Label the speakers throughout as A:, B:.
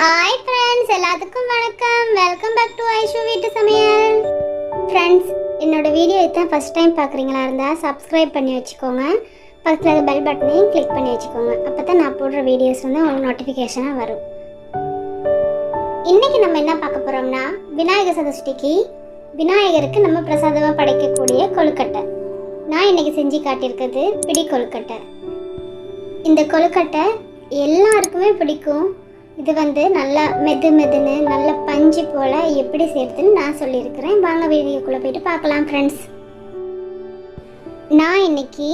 A: Hi friends, எல்லாத்துக்கும் வணக்கம். Welcome back to Aishu வீட்டு சமையல். ஃப்ரெண்ட்ஸ், என்னோட வீடியோ இதான் ஃபர்ஸ்ட் டைம் பார்க்குறீங்களா இருந்தால் சப்ஸ்கிரைப் பண்ணி வச்சுக்கோங்க. பக்கத்தில் பெல் பட்டனையும் கிளிக் பண்ணி வச்சுக்கோங்க. அப்போ தான் நான் போடுற வீடியோஸ் வந்து உங்களுக்கு நோட்டிஃபிகேஷனாக வரும். இன்றைக்கி நம்ம என்ன பார்க்க போகிறோம்னா, விநாயகர் சதுர்த்திக்கு விநாயகருக்கு நம்ம பிரசாதமாக படைக்கக்கூடிய கொழுக்கட்டை. நான் இன்றைக்கி செஞ்சு காட்டியிருக்கிறது பிடி கொழுக்கட்டை. இந்த கொழுக்கட்டை எல்லாருக்குமே பிடிக்கும். இது வந்து நல்லா மெதுன்னு நல்ல பஞ்சு போல் எப்படி செய்கிறதுன்னு நான் சொல்லியிருக்கிறேன். வாங்க வீடியோக்குள்ளே போயிட்டு பார்க்கலாம் ஃப்ரெண்ட்ஸ். நான் இன்றைக்கி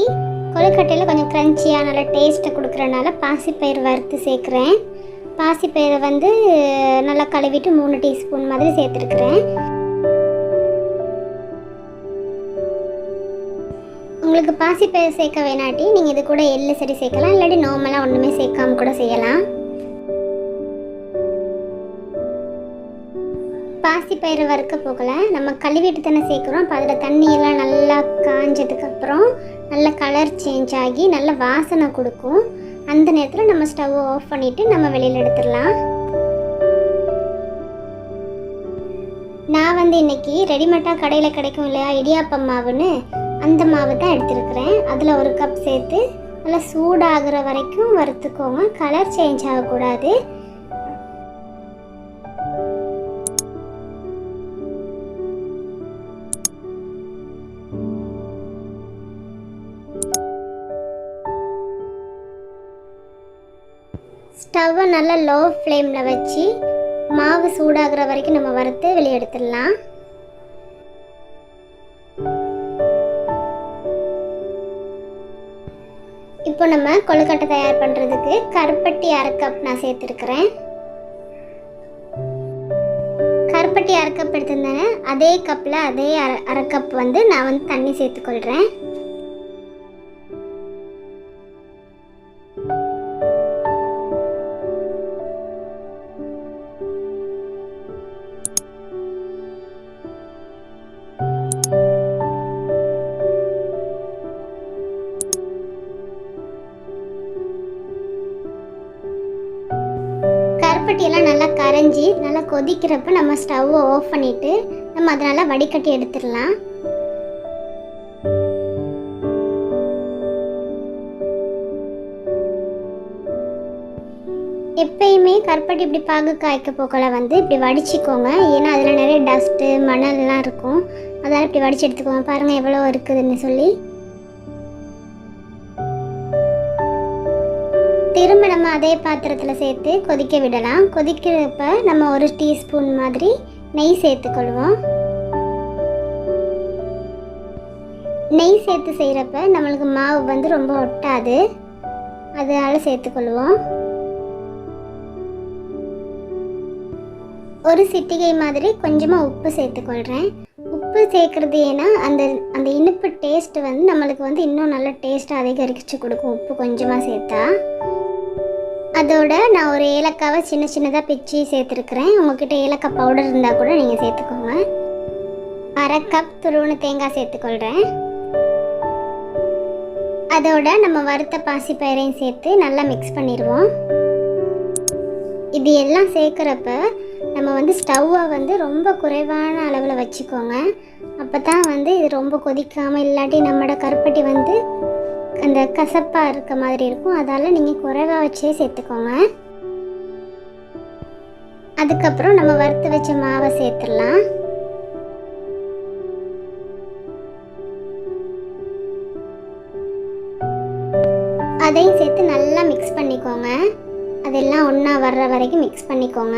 A: கொழுக்கட்டையில் கொஞ்சம் க்ரன்ச்சியாக நல்லா டேஸ்ட்டை கொடுக்குறனால பாசிப்பயிறு வறுத்து சேர்க்குறேன். பாசிப்பயிரை வந்து நல்லா கழுவிட்டு 3 டீஸ்பூன் மாதிரி சேர்த்துருக்குறேன். உங்களுக்கு பாசிப்பயிறு சேர்க்க வேணாட்டி நீங்கள் இது கூட எள்ளு சரி சேர்க்கலாம், இல்லாட்டி நார்மலாக ஒன்றுமே சேர்க்காம கூட செய்யலாம். பாசிப்பயிறு வறுக்க போகல, நம்ம கழுவிட்டு தானே சேர்க்குறோம். அப்போ அதில் தண்ணியெல்லாம் நல்லா காஞ்சதுக்கப்புறம் நல்ல கலர் சேஞ்ச் ஆகி நல்ல வாசனை கொடுக்கும். அந்த நேரத்தில் நம்ம ஸ்டவ் ஆஃப் பண்ணிவிட்டு நம்ம வெளியில் எடுத்துடலாம். நான் வந்து இன்றைக்கி ரெடிமேடாக கடையில் கிடைக்கும் இல்லையா இடியாப்பம் மாவுன்னு, அந்த மாவு தான் எடுத்துருக்கிறேன். அதில் 1 கப் சேர்த்து நல்லா சூடாகிற வரைக்கும் வறுத்துக்கோங்க. கலர் சேஞ்ச் ஆகக்கூடாது. ஸ்டவ்வை நல்லா லோ ஃப்ளேமில் வச்சு மாவு சூடாகிற வரைக்கும் நம்ம வறுத்து வெளியே எடுத்துடலாம். இப்போ நம்ம கொழுக்கட்டை தயார் பண்ணுறதுக்கு கருப்பட்டி 1/2 கப் நான் சேர்த்துருக்கிறேன். கருப்பட்டி 1/2 கப் எடுத்திருந்தேன். அதே கப்பில் அதே 1/2 கப் வந்து நான் வந்து தண்ணி சேர்த்துக்கொள்கிறேன். கருப்பட்டியெல்லாம் நல்லா கரைஞ்சி நல்லா கொதிக்கிறப்ப நம்ம ஸ்டவ்வை ஆஃப் பண்ணிவிட்டு நம்ம அதனால் வடிகட்டி எடுத்துடலாம். எப்பயுமே கருப்பட்டி இப்படி பாகு காய்க்க போக்கல வந்து இப்படி வடிச்சிக்கோங்க. ஏன்னா அதில் நிறைய டஸ்ட்டு மணல்லாம் இருக்கும். அதனால் இப்படி வடித்து எடுத்துக்கோங்க. பாருங்கள் எவ்வளோ இருக்குதுன்னு சொல்லி. திரும்ப நம்ம அதே பாத்திரத்தில் சேர்த்து கொதிக்க விடலாம். கொதிக்கிறப்ப நம்ம 1 டீஸ்பூன் மாதிரி நெய் சேர்த்துக்கொள்வோம். நெய் சேர்த்து செய்கிறப்ப நம்மளுக்கு மாவு வந்து ரொம்ப ஒட்டாது, அதனால் சேர்த்துக்கொள்வோம். 1 சிட்டிகை மாதிரி கொஞ்சமாக உப்பு சேர்த்துக்கொள்கிறேன். உப்பு சேர்க்குறது ஏன்னா அந்த இனிப்பு டேஸ்ட்டு வந்து நம்மளுக்கு வந்து இன்னும் நல்ல டேஸ்ட்டு அதிகரித்து கொடுக்கும் உப்பு கொஞ்சமாக சேர்த்தா. அதோட நான் 1 ஏலக்காவை சின்னதாக பிச்சு சேர்த்துருக்குறேன். உங்கள்கிட்ட ஏலக்காய் பவுடர் இருந்தால் கூட நீங்கள் சேர்த்துக்கோங்க. 1/2 கப் துருவன தேங்காய் சேர்த்துக்கொள்கிறேன். அதோட நம்ம வறுத்த பாசிப்பயிரையும் சேர்த்து நல்லா மிக்ஸ் பண்ணிடுவோம். இது எல்லாம் சேர்க்குறப்ப நம்ம வந்து ஸ்டவ்வை வந்து ரொம்ப குறைவான அளவில் வச்சுக்கோங்க. அப்போ தான் வந்து இது ரொம்ப கொதிக்காமல், இல்லாட்டி நம்மளோட கருப்பட்டி வந்து அந்த கசப்பாக இருக்க மாதிரி இருக்கும். அதால் நீங்கள் குறைவாக வச்சே சேர்த்துக்கோங்க. அதுக்கப்புறம் நம்ம வறுத்து வச்ச மாவை சேர்த்துடலாம். அதையும் சேர்த்து நல்லா மிக்ஸ் பண்ணிக்கோங்க. அதெல்லாம் ஒன்றா வர்ற வரைக்கும் மிக்ஸ் பண்ணிக்கோங்க.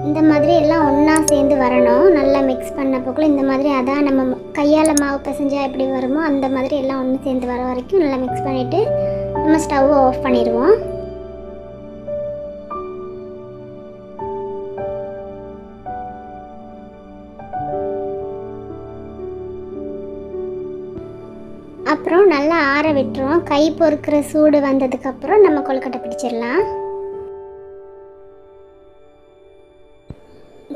A: இந்த மாதிரி எல்லாம் ஒன்றா சேர்ந்து வரணும். நல்லா மிக்ஸ் பண்ண போக்குள்ள இந்த மாதிரி, அதான் நம்ம கையால் மாவு பிசைஞ்சால் எப்படி வருமோ அந்த மாதிரி எல்லாம் ஒன்று சேர்ந்து வர வரைக்கும் நல்லா மிக்ஸ் பண்ணிவிட்டு நம்ம ஸ்டவ்வை ஆஃப் பண்ணிடுவோம். அப்புறம் நல்லா ஆற விட்டுருவோம். கை பொறுக்கிற சூடு வந்ததுக்கப்புறம் நம்ம கொழுக்கட்டை பிடிச்சிடலாம்.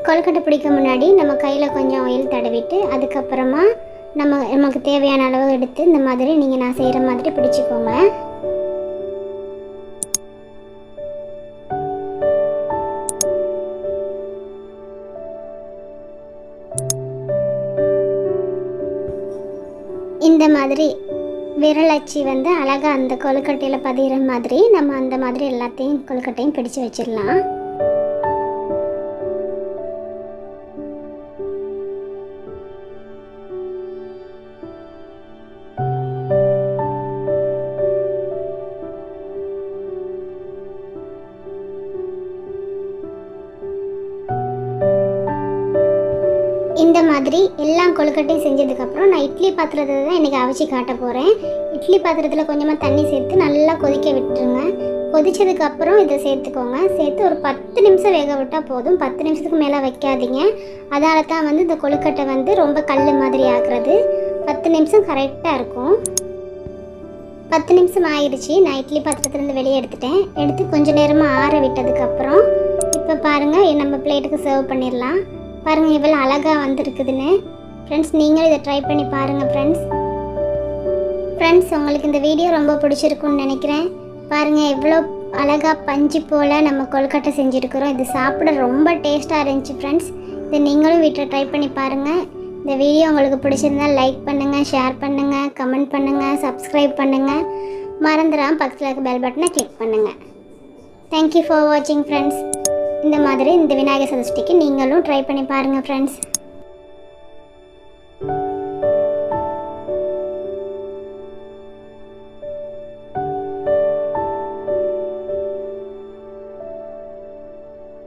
A: கொழுக்கட்டை பிடிக்க முன்னாடி நம்ம கையில் கொஞ்சம் ஆயில் தடவிட்டு அதுக்கப்புறமா நமக்கு தேவையான அளவு எடுத்து இந்த மாதிரி நீங்கள் நான் செய்கிற மாதிரி பிடிச்சிக்கோங்க. இந்த மாதிரி விரலச்சி வந்து அழகாக அந்த கொழுக்கட்டையில் பதிகிற மாதிரி நம்ம அந்த மாதிரி எல்லாத்தையும் கொழுக்கட்டையும் பிடிச்சு வச்சிடலாம். இந்த மாதிரி எல்லா கொழுக்கட்டையும் செஞ்சதுக்கப்புறம் நான் இட்லி பாத்திரத்தை தான் இன்றைக்கி அவிச்சு காட்ட போகிறேன். இட்லி பாத்திரத்தில் கொஞ்சமாக தண்ணி சேர்த்து நல்லா கொதிக்க விட்டுருங்க. கொதிச்சதுக்கப்புறம் இதை சேர்த்துக்கோங்க. சேர்த்து ஒரு 10 நிமிஷம் வேக விட்டால் போதும். 10 நிமிஷத்துக்கு மேலே வைக்காதீங்க. அதனால தான் வந்து இந்த கொழுக்கட்டை வந்து ரொம்ப கல் மாதிரி ஆகிறது. 10 நிமிஷம் கரெக்டாக இருக்கும். 10 நிமிஷம் ஆயிடுச்சு. நான் இட்லி பாத்திரத்துலேருந்து வெளியே எடுத்து கொஞ்சம் நேரமாக ஆற விட்டதுக்கப்புறம் இப்போ பாருங்கள் நம்ம பிளேட்டுக்கு சர்வ் பண்ணிடலாம். பாருங்கள் எவ்வளோ அழகாக வந்திருக்குதுன்னு. ஃப்ரெண்ட்ஸ் நீங்களும் இதை ட்ரை பண்ணி பாருங்கள் ஃப்ரெண்ட்ஸ் உங்களுக்கு இந்த வீடியோ ரொம்ப பிடிச்சிருக்குன்னு நினைக்கிறேன். பாருங்கள் எவ்வளோ அழகாக பஞ்சு போல் நம்ம கொழுக்கட்டை செஞ்சுருக்கிறோம். இது சாப்பிட ரொம்ப டேஸ்ட்டாக இருந்துச்சு ஃப்ரெண்ட்ஸ். இதை நீங்களும் வீட்டில் ட்ரை பண்ணி பாருங்கள். இந்த வீடியோ உங்களுக்கு பிடிச்சிருந்தால் லைக் பண்ணுங்கள், ஷேர் பண்ணுங்கள், கமெண்ட் பண்ணுங்கள், சப்ஸ்கிரைப் பண்ணுங்கள். மறந்துடாமல் பக்கத்தில் இருக்க பெல் பட்டனை கிளிக் பண்ணுங்கள். தேங்க்யூ ஃபார் வாட்சிங் ஃப்ரெண்ட்ஸ். இந்த மாதிரி இந்த விநாயகர் சதுர்த்திக்கு நீங்களும் ட்ரை பண்ணி பாருங்கள் ஃப்ரெண்ட்ஸ்.